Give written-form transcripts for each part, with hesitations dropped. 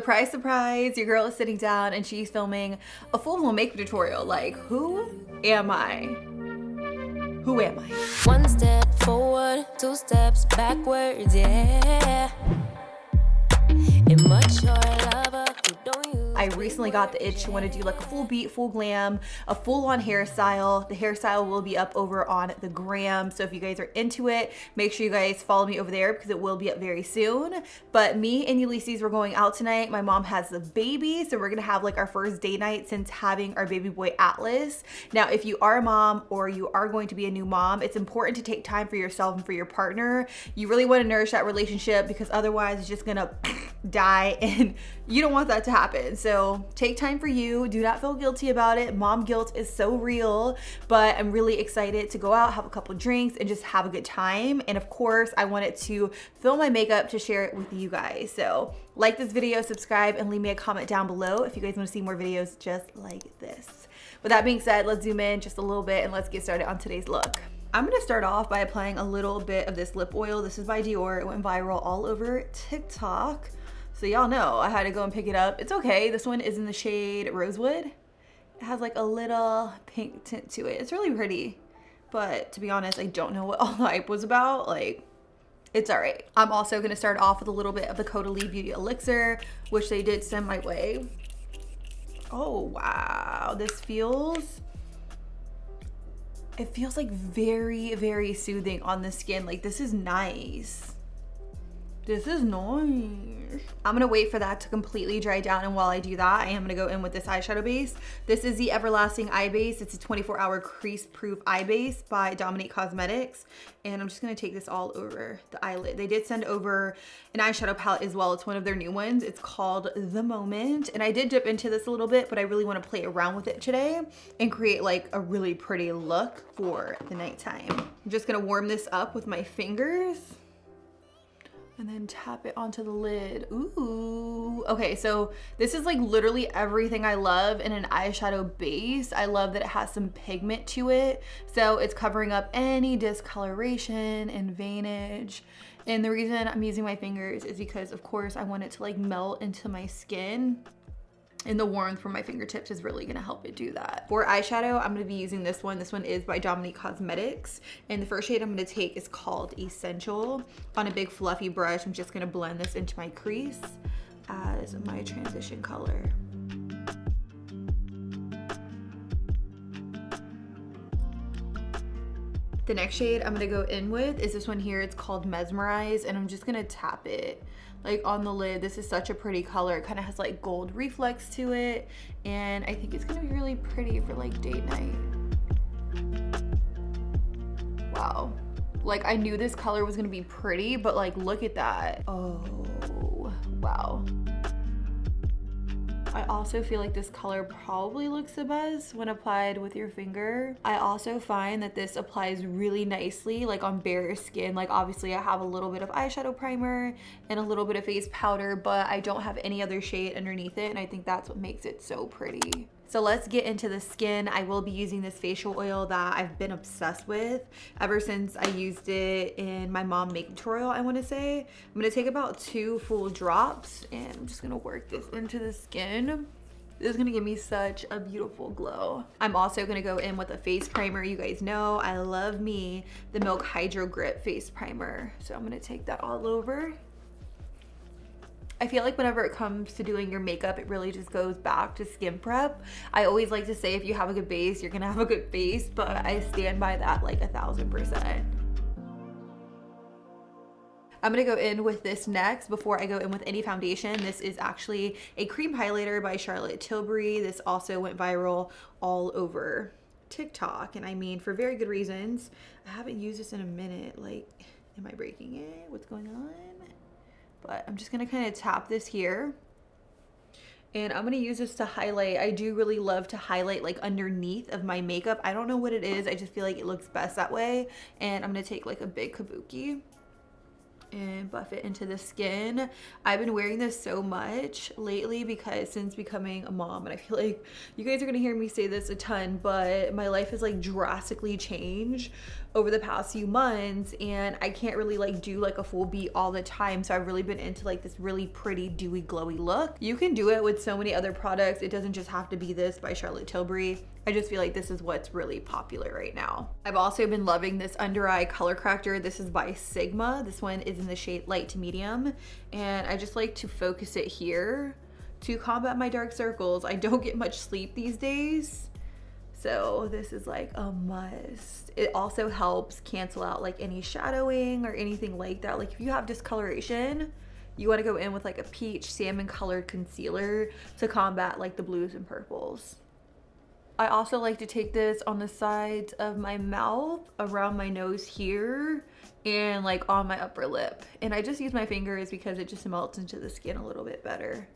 Surprise, surprise, your girl is sitting down and she's filming a full-blown makeup tutorial. Like, who am I? Who am I? One step forward, two steps backwards, yeah. Immature lover who don't use I recently got the itch to want to do like a full beat, full glam, a full-on hairstyle. The hairstyle will be up over on the gram. So if you guys are into it, make sure you guys follow me over there because it will be up very soon. But me and Ulysses, we're going out tonight. My mom has the baby, so we're gonna have like our first day night since having our baby boy Atlas. Now, if you are a mom or you are going to be a new mom, it's important to take time for yourself and for your partner. You really want to nourish that relationship because otherwise it's just gonna die and you don't want that to happen. So take time for you. Do not feel guilty about it. Mom guilt is so real, but I'm really excited to go out, have a couple drinks, and just have a good time. And of course, I wanted to film my makeup to share it with you guys. So like this video, subscribe, and leave me a comment down below if you guys want to see more videos just like this. With that being said, let's zoom in just a little bit and let's get started on today's look. I'm gonna start off by applying a little bit of this lip oil. This is by Dior. It went viral all over TikTok. So y'all know I had to go and pick it up. It's okay. This one is in the shade Rosewood. It has like a little pink tint to it. It's really pretty. But to be honest, I don't know what all the hype was about. Like, it's all right. I'm also gonna start off with a little bit of the Caudalie Beauty Elixir, which they did send my way. Oh, wow. This feels, it feels like very, very soothing on the skin. Like, this is nice. This is nice. I'm gonna wait for that to completely dry down, and while I do that, I am gonna go in with this eyeshadow base. This is the Everlasting Eye Base. It's a 24-hour crease-proof eye base by Dominique Cosmetics, and I'm just gonna take this all over the eyelid. They did send over an eyeshadow palette as well. It's one of their new ones. It's called The Moment, and I did dip into this a little bit, but I really wanna play around with it today and create like a really pretty look for the nighttime. I'm just gonna warm this up with my fingers and then tap it onto the lid. Ooh. Okay, so this is like literally everything I love in an eyeshadow base. I love that it has some pigment to it. So it's covering up any discoloration and veinage. And the reason I'm using my fingers is because of course I want it to like melt into my skin. And the warmth from my fingertips is really gonna help it do that. For eyeshadow, I'm gonna be using this one. This one is by Dominique Cosmetics. And the first shade I'm gonna take is called Essential. On a big fluffy brush, I'm just gonna blend this into my crease as my transition color. The next shade I'm gonna go in with is this one here. It's called Mesmerize, and I'm just gonna tap it like on the lid. This is such a pretty color. It kind of has like gold reflex to it, and I think it's gonna be really pretty for like date night. Wow. Like, I knew this color was gonna be pretty, but like, look at that. Oh, wow. I also feel like this color probably looks the best when applied with your finger. I also find that this applies really nicely like on bare skin. Like, obviously I have a little bit of eyeshadow primer and a little bit of face powder, but I don't have any other shade underneath it, and I think that's what makes it so pretty. So let's get into the skin. I will be using this facial oil that I've been obsessed with ever since I used it in my mom makeup tutorial, I wanna say. I'm gonna take about 2 full drops and I'm just gonna work this into the skin. This is gonna give me such a beautiful glow. I'm also gonna go in with a face primer. You guys know I love me the Milk Hydro Grip face primer. So I'm gonna take that all over. I feel like whenever it comes to doing your makeup, it really just goes back to skin prep. I always like to say if you have a good base, you're gonna have a good face, but I stand by that like 1000%. I'm gonna go in with this next before I go in with any foundation. This is actually a cream highlighter by Charlotte Tilbury. This also went viral all over TikTok, and I mean for very good reasons. I haven't used this in a minute. Like, am I breaking it? What's going on? But I'm just gonna kind of tap this here. And I'm gonna use this to highlight. I do really love to highlight like underneath of my makeup. I don't know what it is. I just feel like it looks best that way. And I'm gonna take like a big kabuki and buff it into the skin. I've been wearing this so much lately because since becoming a mom, and I feel like you guys are gonna hear me say this a ton, but my life has like drastically changed over the past few months, and I can't really like do like a full beat all the time. So I've really been into like this really pretty dewy glowy look. You can do it with so many other products. It doesn't just have to be this by Charlotte Tilbury. I just feel like this is what's really popular right now. I've also been loving this under eye color corrector. This is by Sigma. This one is in the shade light to medium, and I just like to focus it here to combat my dark circles. I don't get much sleep these days, so this is like a must. It also helps cancel out like any shadowing or anything like that. Like if you have discoloration, you want to go in with like a peach salmon colored concealer to combat like the blues and purples. I also like to take this on the sides of my mouth, around my nose here, and like on my upper lip. And I just use my fingers because it just melts into the skin a little bit better.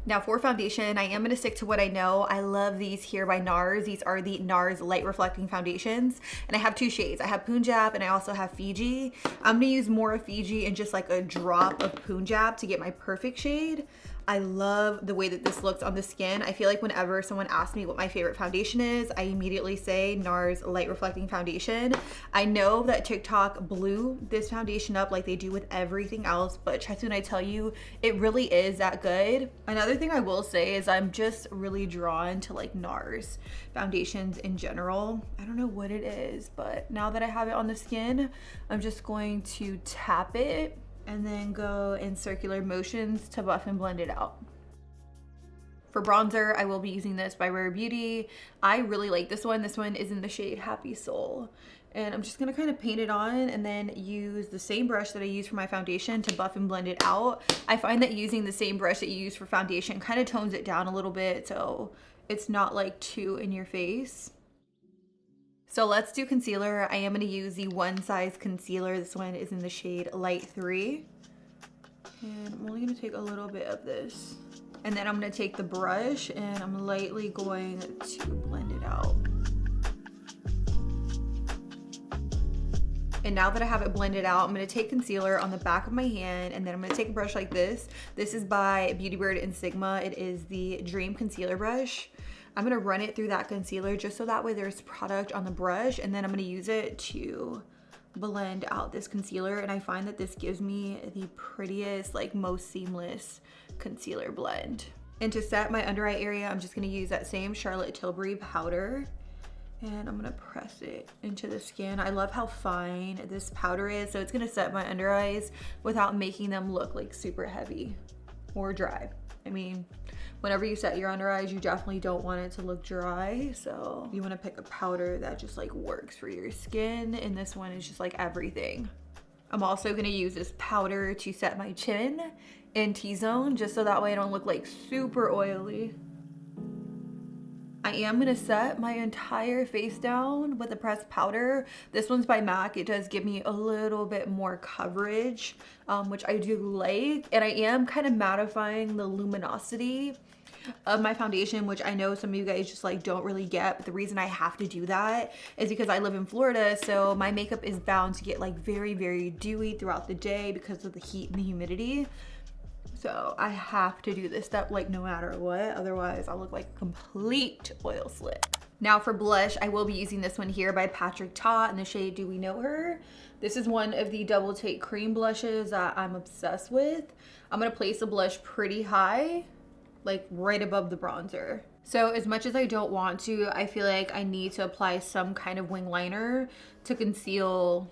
Now for foundation, I am gonna stick to what I know. I love these here by NARS. These are the NARS Light Reflecting Foundations. And I have two shades. I have Punjab and I also have Fiji. I'm gonna use more of Fiji and just like a drop of Punjab to get my perfect shade. I love the way that this looks on the skin. I feel like whenever someone asks me what my favorite foundation is, I immediately say NARS Light Reflecting Foundation. I know that TikTok blew this foundation up like they do with everything else, but trust me when I tell you, it really is that good. Another thing I will say is I'm just really drawn to like NARS foundations in general. I don't know what it is, but now that I have it on the skin, I'm just going to tap it and then go in circular motions to buff and blend it out. For bronzer, I will be using this by Rare Beauty. I really like this one. This one is in the shade Happy Soul. And I'm just gonna kind of paint it on and then use the same brush that I use for my foundation to buff and blend it out. I find that using the same brush that you use for foundation kind of tones it down a little bit so it's not like too in your face. So let's do concealer. I am going to use the One Size concealer. This one is in the shade Light 3. And I'm only going to take a little bit of this. And then I'm going to take the brush and I'm lightly going to blend it out. And now that I have it blended out, I'm going to take concealer on the back of my hand and then I'm going to take a brush like this. This is by Beauty Bird and Sigma. It is the Dream Concealer Brush. I'm gonna run it through that concealer just so that way there's product on the brush, and then I'm gonna use it to blend out this concealer. And I find that this gives me the prettiest, like most seamless concealer blend. And to set my under eye area, I'm just gonna use that same Charlotte Tilbury powder and I'm gonna press it into the skin. I love how fine this powder is, so it's gonna set my under eyes without making them look like super heavy or dry. I mean, whenever you set your under eyes, you definitely don't want it to look dry. So you want to pick a powder that just like works for your skin. And this one is just like everything. I'm also going to use this powder to set my chin in T-zone just so that way I don't look like super oily. I am gonna set my entire face down with a pressed powder. This one's by MAC. It does give me a little bit more coverage, which I do like. And I am kind of mattifying the luminosity of my foundation, which I know some of you guys just like don't really get. But the reason I have to do that is because I live in Florida, so my makeup is bound to get like very, very dewy throughout the day because of the heat and the humidity. So I have to do this step like no matter what, otherwise I'll look like a complete oil slick. Now for blush, I will be using this one here by Patrick Ta in the shade Do We Know Her. This is one of the Double Take cream blushes that I'm obsessed with. I'm gonna place the blush pretty high, like right above the bronzer. So as much as I don't want to, I feel like I need to apply some kind of wing liner to conceal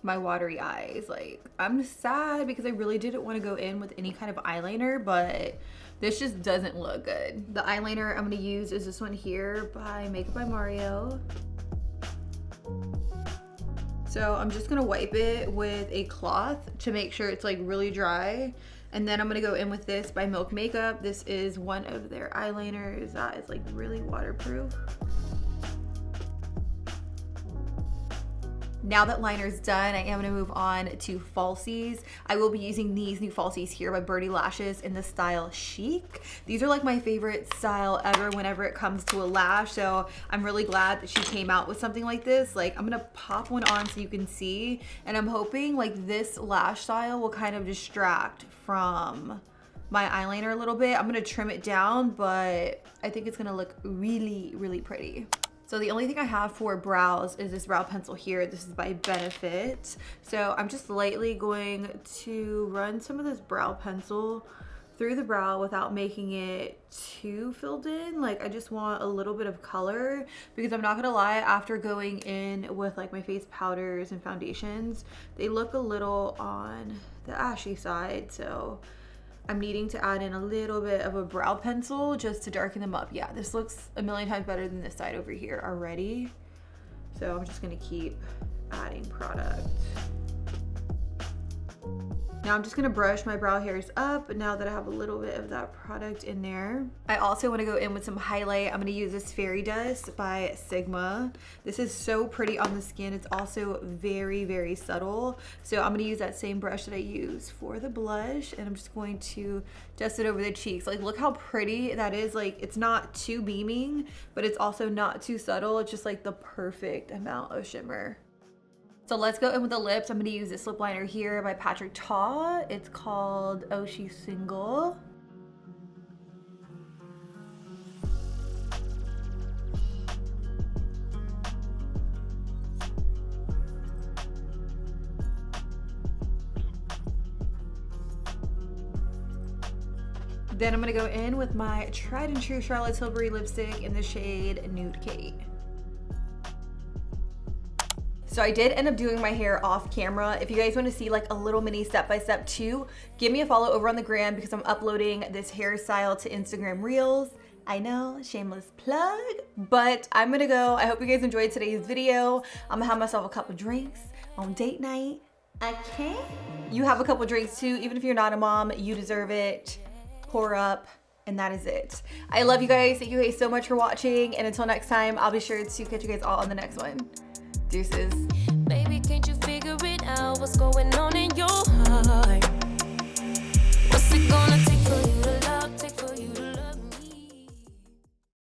my watery eyes. Like, I'm sad because I really didn't want to go in with any kind of eyeliner, but this just doesn't look good. The eyeliner I'm going to use is this one here by Makeup by Mario. So I'm just going to wipe it with a cloth to make sure it's like really dry. And then I'm going to go in with this by Milk Makeup. This is one of their eyeliners that is like really waterproof. Now that liner's done, I am gonna move on to falsies. I will be using these new falsies here by Birdie Lashes in the style Chic. These are like my favorite style ever whenever it comes to a lash, so I'm really glad that she came out with something like this. Like, I'm gonna pop one on so you can see, and I'm hoping like this lash style will kind of distract from my eyeliner a little bit. I'm gonna trim it down, but I think it's gonna look really, really pretty. So the only thing I have for brows is this brow pencil here. This is by Benefit. So I'm just lightly going to run some of this brow pencil through the brow without making it too filled in. Like I just want a little bit of color, because I'm not gonna lie, after going in with like my face powders and foundations, they look a little on the ashy side. So I'm needing to add in a little bit of a brow pencil just to darken them up. Yeah, this looks a million times better than this side over here already. So I'm just gonna keep adding product. Now I'm just gonna brush my brow hairs up now that I have a little bit of that product in there. I also wanna go in with some highlight. I'm gonna use this Fairy Dust by Sigma. This is so pretty on the skin. It's also very, very subtle. So I'm gonna use that same brush that I use for the blush, and I'm just going to dust it over the cheeks. Like, look how pretty that is. Like, it's not too beaming, but it's also not too subtle. It's just like the perfect amount of shimmer. So let's go in with the lips. I'm gonna use this lip liner here by Patrick Ta. It's called Oh She's Single. Then I'm gonna go in with my tried and true Charlotte Tilbury lipstick in the shade Nude Kate. So I did end up doing my hair off camera. If you guys want to see like a little mini step-by-step too, give me a follow over on the gram, because I'm uploading this hairstyle to Instagram Reels. I know, shameless plug, but I'm gonna go. I hope you guys enjoyed today's video. I'm gonna have myself a couple drinks on date night. Okay? You have a couple drinks too. Even if you're not a mom, you deserve it. Pour up. And that is it. I love you guys. Thank you guys so much for watching. And until next time, I'll be sure to catch you guys all on the next one. Deuces. Baby, can't you figure it out? What's going on in your heart? What's it gonna